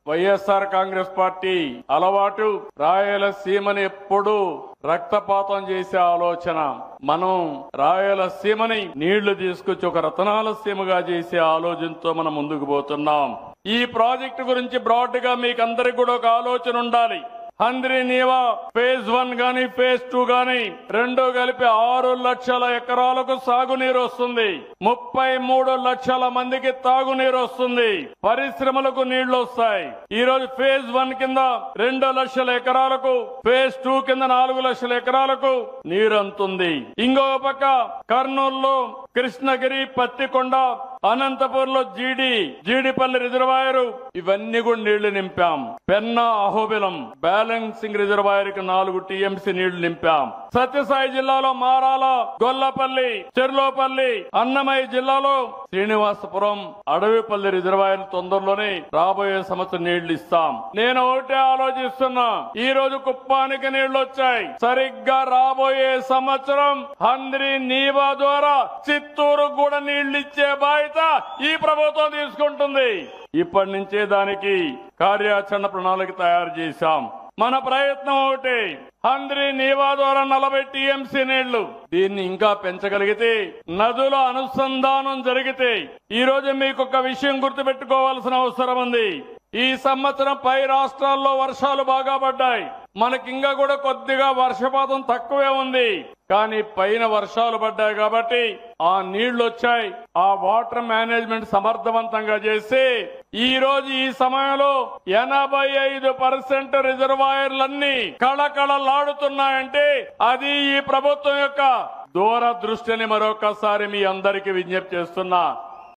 YSR Congress party అలవాటు రాయలసీమని ఎప్పుడూ రక్తపాతం చేసే ఆలోచన. మనం రాయలసీమని నీళ్లు తీసుకొచ్చి ఒక రతనాల సీమగా చేసే ఆలోచనతో మనం ముందుకు పోతున్నాం. ఈ ప్రాజెక్టు గురించి బ్రాడ్ గా మీకు అందరికి కూడా ఒక ఆలోచన ఉండాలి. హంద్రీ నీవా ఫేజ్ 1 గాని ఫేజ్ 2 గాని రెండు కలిపి 6 లక్షల ఎకరాలకు సాగునీరు వస్తుంది. 33 లక్షల మందికి తాగునీరు వస్తుంది. పరిశ్రమలకు నీళ్లు వస్తాయి. ఈ రోజు ఫేజ్ 1 కింద 2 లక్షల ఎకరాలకు, ఫేజ్ 2 కింద 4 లక్షల ఎకరాలకు నీరు అందుతుంది. ఇంకో పక్క కర్నూలులో కృష్ణగిరి, పత్తికొండ, అనంతపూర్ లో జీడిపల్లి రిజర్వాయర్ ఇవన్నీ కూడా నీళ్లు నింపాం. పెన్నా, అహోబిలం బ్యాలెన్సింగ్ రిజర్వాయర్ కి 4 టీఎంసీ నీళ్లు నింపాం. సత్యసాయి జిల్లాలో మారాల, గొల్లపల్లి, చెర్లోపల్లి, అన్నమయ్య జిల్లాలో శ్రీనివాసపురం, అడవిపల్లి రిజర్వాయర్ తొందరలోనే రాబోయే సంవత్సరం నీళ్లు ఇస్తాం. నేను ఒకటే ఆలోచిస్తున్నా, ఈ రోజు కుప్పానికి నీళ్లు వచ్చాయి. సరిగ్గా రాబోయే సంవత్సరం హంద్రీ నీవా ద్వారా చిత్తూరు కూడా నీళ్లు ఇచ్చే బాధ్యత ఈ ప్రభుత్వం తీసుకుంటుంది. ఇప్పటి నుంచే దానికి కార్యాచరణ ప్రణాళిక తయారు చేశాం. మన ప్రయత్నం ఒకటి, హంద్రీ నీవా ద్వారా 40 టీఎంసీ నీళ్లు, దీన్ని ఇంకా పెంచగలిగితే, నదుల అనుసంధానం జరిగితే, ఈ రోజు మీకు ఒక విషయం గుర్తుపెట్టుకోవాల్సిన అవసరం ఉంది. ఈ సంవత్సరం పై రాష్ట్రాల్లో వర్షాలు బాగా పడ్డాయి. మనకింకా కూడా కొద్దిగా వర్షపాతం తక్కువే ఉంది. కానీ పైన వర్షాలు పడ్డాయి కాబట్టి ఆ నీళ్లు వచ్చాయి. ఆ వాటర్ మేనేజ్మెంట్ సమర్థవంతంగా చేసి ఈ రోజు ఈ సమయంలో 85% రిజర్వాయర్లన్నీ కళకళలాడుతున్నాయంటే అది ఈ ప్రభుత్వం యొక్క దూరదృష్టిని మరొకసారి మీ అందరికీ విజ్ఞప్తి చేస్తున్నా.